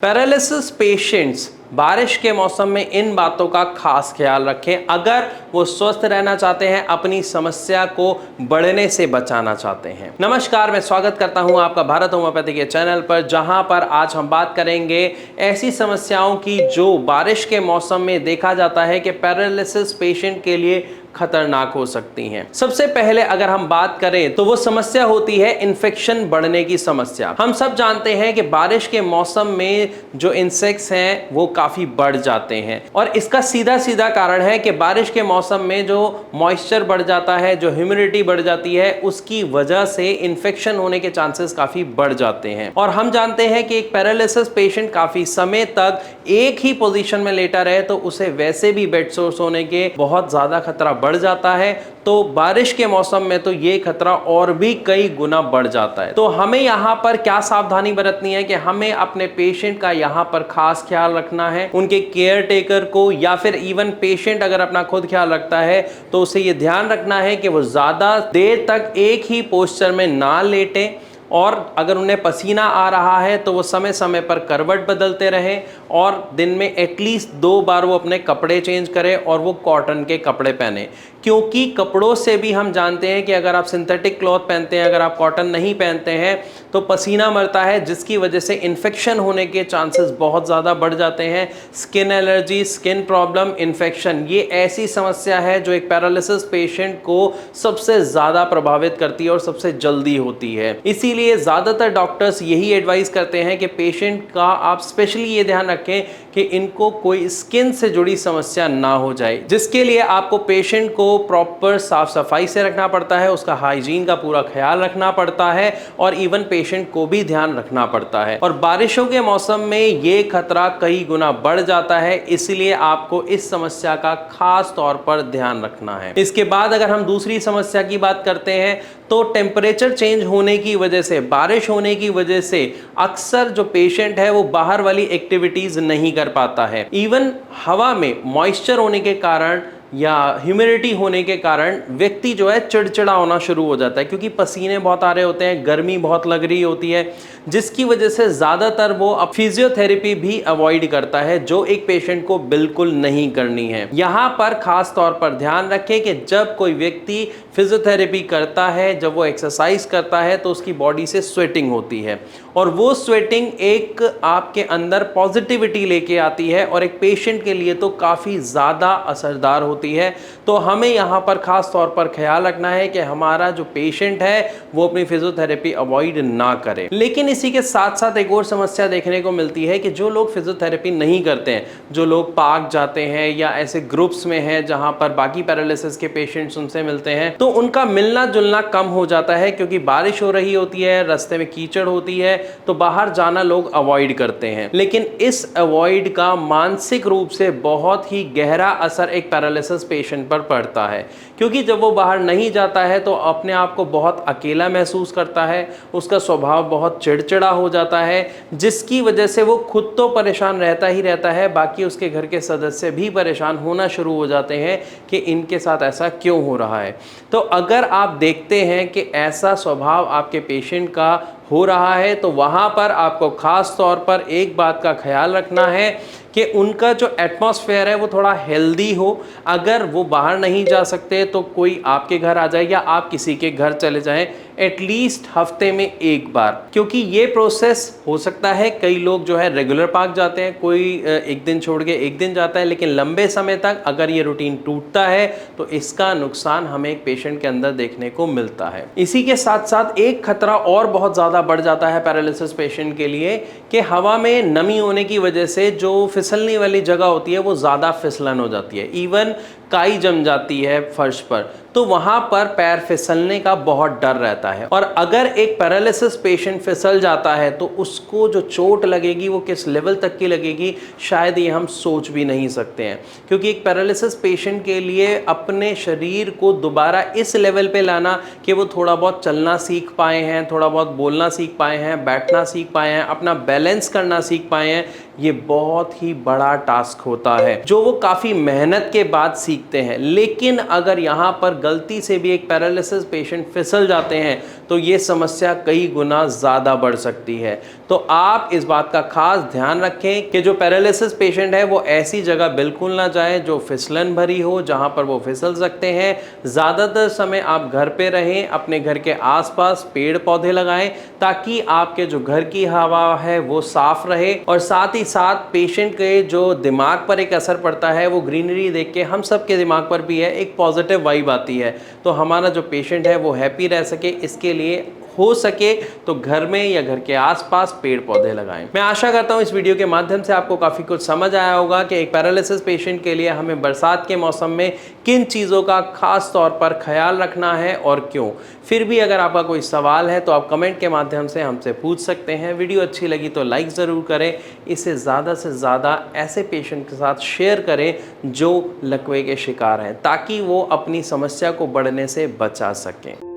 Paralysis patients बारिश के मौसम में इन बातों का खास ख्याल रखें अगर वो स्वस्थ रहना चाहते हैं, अपनी समस्या को बढ़ने से बचाना चाहते हैं। नमस्कार, मैं स्वागत करता हूं आपका भारत होम्योपैथी के चैनल पर, जहां पर आज हम बात करेंगे ऐसी समस्याओं की जो बारिश के मौसम में देखा जाता है कि पैरालिसिस पेशेंट के लिए खतरनाक हो सकती हैं। सबसे पहले अगर हम बात करें तो वो समस्या होती है इन्फेक्शन बढ़ने की समस्या। हम सब जानते हैं कि बारिश के मौसम में जो इंसेक्ट्स हैं वो काफी बढ़ जाते हैं और इसका सीधा सीधा कारण है कि बारिश के मौसम में जो मॉइस्चर बढ़ जाता है, जो ह्यूमिडिटी बढ़ जाती है, उसकी वजह से इन्फेक्शन होने के चांसेस काफी बढ़ जाते हैं। और हम जानते हैं कि एक पैरालिसिस पेशेंट काफी समय तक एक ही पोजीशन में लेटा रहे तो उसे वैसे भी बेड सोर्स होने के बहुत ज्यादा खतरा बढ़ जाता है। तो बारिश के मौसम में तो ये खतरा और भी कई गुना बढ़ जाता है। तो हमें यहाँ पर क्या सावधानी बरतनी है कि हमें अपने पेशेंट का यहाँ पर खास ख्याल रखना है। उनके केयर टेकर को या फिर इवन पेशेंट अगर अपना खुद ख्याल रखता है तो उसे ये ध्यान रखना है कि वो ज्यादा देर तक एक ही पोस्चर में ना लेटें और अगर उन्हें पसीना आ रहा है तो वो समय समय पर करवट बदलते रहें और दिन में एटलीस्ट 2 बार वो अपने कपड़े चेंज करें और वो कॉटन के कपड़े पहने, क्योंकि कपड़ों से भी हम जानते हैं कि अगर आप सिंथेटिक क्लॉथ पहनते हैं, अगर आप कॉटन नहीं पहनते हैं तो पसीना मरता है, जिसकी वजह से इन्फेक्शन होने के चांसेस बहुत ज़्यादा बढ़ जाते हैं। Skin allergy, skin problem, infection, ये ऐसी समस्या है जो एक पैरालिसिस पेशेंट को सबसे ज़्यादा प्रभावित करती है और सबसे जल्दी होती है। इसीलिए ज़्यादातर डॉक्टर्स यही एडवाइस करते हैं कि पेशेंट का आप स्पेशली ये ध्यान रखें कि इनको कोई स्किन से जुड़ी समस्या ना हो जाए, जिसके लिए आपको पेशेंट को प्रॉपर साफ सफाई से रखना पड़ता है, उसका हाइजीन का पूरा ख्याल रखना पड़ता है और इवन पेशेंट को भी ध्यान रखना पड़ता है। और बारिशों के मौसम में ये खतरा कई गुना बढ़ जाता है, इसलिए आपको इस समस्या का खास तौर पर ध्यान रखना है। इसके बाद अगर हम दूसरी समस्या की बात करते हैं तो टेम्परेचर चेंज होने की वजह से, बारिश होने की वजह से अक्सर जो पेशेंट है वो बाहर वाली एक्टिविटीज नहीं कर पाता है। इवन हवा में मॉइस्चर होने के कारण या ह्यूमिडिटी होने के कारण व्यक्ति जो है चिड़चिड़ा होना शुरू हो जाता है, क्योंकि पसीने बहुत आ रहे होते हैं, गर्मी बहुत लग रही होती है, जिसकी वजह से ज़्यादातर वो अब फिजियोथेरेपी भी अवॉइड करता है, जो एक पेशेंट को बिल्कुल नहीं करनी है। यहाँ पर खास तौर पर ध्यान रखें कि जब कोई व्यक्ति फिजियोथेरेपी करता है, जब वो एक्सरसाइज करता है तो उसकी बॉडी से स्वेटिंग होती है और वो स्वेटिंग एक आपके अंदर पॉजिटिविटी लेके आती है और एक पेशेंट के लिए तो काफ़ी ज़्यादा असरदार होती है। तो हमें यहाँ पर खास तौर पर ख्याल रखना है कि हमारा जो पेशेंट है वो अपनी फिजियोथेरेपी अवॉइड ना करे। लेकिन इसी के साथ साथ एक और समस्या देखने को मिलती है कि जो लोग फिजियोथेरेपी नहीं करते हैं, जो लोग पार्क जाते हैं या ऐसे ग्रुप्स में हैं जहाँ पर बाकी पैरालिसिस के पेशेंट्स उनसे मिलते हैं, तो उनका मिलना जुलना कम हो जाता है, क्योंकि बारिश हो रही होती है, रास्ते में कीचड़ होती है, तो बाहर जाना लोग अवॉइड करते हैं। लेकिन इस अवॉइड का मानसिक रूप से बहुत ही गहरा असर एक पैरालिसिस पेशेंट पर पड़ता है, क्योंकि जब वो बाहर नहीं जाता है तो अपने आप को बहुत अकेला महसूस करता है, उसका स्वभाव बहुत चिड़चिड़ा हो जाता है, जिसकी वजह से वो खुद तो परेशान रहता ही रहता है, बाकी उसके घर के सदस्य भी परेशान होना शुरू हो जाते हैं कि इनके साथ ऐसा क्यों हो रहा है। तो अगर आप देखते हैं कि ऐसा स्वभाव आपके पेशेंट का हो रहा है तो वहाँ पर आपको खास तौर पर एक बात का ख्याल रखना है कि उनका जो एटमॉस्फेयर है वो थोड़ा हेल्दी हो। अगर वो बाहर नहीं जा सकते तो कोई आपके घर आ जाए या आप किसी के घर चले जाएं एटलीस्ट हफ्ते में एक बार, क्योंकि ये प्रोसेस हो सकता है कई लोग जो है रेगुलर पार्क जाते हैं, कोई एक दिन छोड़ के एक दिन जाता है, लेकिन लंबे समय तक अगर ये रूटीन टूटता है तो इसका नुकसान हमें एक पेशेंट के अंदर देखने को मिलता है। इसी के साथ साथ एक खतरा और बहुत ज़्यादा बढ़ जाता है पैरालिसिस पेशेंट के लिए कि हवा में नमी होने की वजह से जो फिसलने वाली जगह होती है वो ज़्यादा फिसलन हो जाती है, इवन काई जम जाती है फर्श पर, तो वहाँ पर पैर फिसलने का बहुत डर रहता है। और अगर एक पैरालिसिस पेशेंट फिसल जाता है तो उसको जो चोट लगेगी वो किस लेवल तक की लगेगी शायद ये हम सोच भी नहीं सकते हैं, क्योंकि एक पैरालिसिस पेशेंट के लिए अपने शरीर को दोबारा इस लेवल पे लाना कि वो थोड़ा बहुत चलना सीख पाए हैं, थोड़ा बहुत बोलना सीख पाए हैं, बैठना सीख पाए हैं, अपना बैलेंस करना सीख पाए हैं, ये बहुत ही बड़ा टास्क होता है जो वो काफ़ी मेहनत के बाद सीखते हैं। लेकिन अगर यहाँ पर गलती से भी एक पैरालिसिस पेशेंट फिसल जाते हैं तो ये समस्या कई गुना ज़्यादा बढ़ सकती है। तो आप इस बात का खास ध्यान रखें कि जो पैरालिसिस पेशेंट है वो ऐसी जगह बिल्कुल ना जाए जो फिसलन भरी हो, जहाँ पर वो फिसल सकते हैं। ज़्यादातर समय आप घर पे रहें, अपने घर के आसपास पेड़ पौधे लगाएं ताकि आपके जो घर की हवा है वो साफ रहे। और साथ ही साथ पेशेंट के जो दिमाग पर एक असर पड़ता है, वो ग्रीनरी देख के हम सब के दिमाग पर भी है, एक पॉजिटिव वाइब आती है। तो हमारा जो पेशेंट है वो हैप्पी रह सके, इसके लिए हो सके तो घर में या घर के आसपास पेड़ पौधे लगाएं। मैं आशा करता हूं इस वीडियो के माध्यम से आपको काफ़ी कुछ समझ आया होगा कि एक पैरालिसिस पेशेंट के लिए हमें बरसात के मौसम में किन चीज़ों का खास तौर पर ख्याल रखना है और क्यों। फिर भी अगर आपका कोई सवाल है तो आप कमेंट के माध्यम से हमसे पूछ सकते हैं। वीडियो अच्छी लगी तो लाइक ज़रूर करें। इसे ज़्यादा से ज़्यादा ऐसे पेशेंट के साथ शेयर करें जो लकवे के शिकार हैं, ताकि वो अपनी समस्या को बढ़ने से बचा सकें।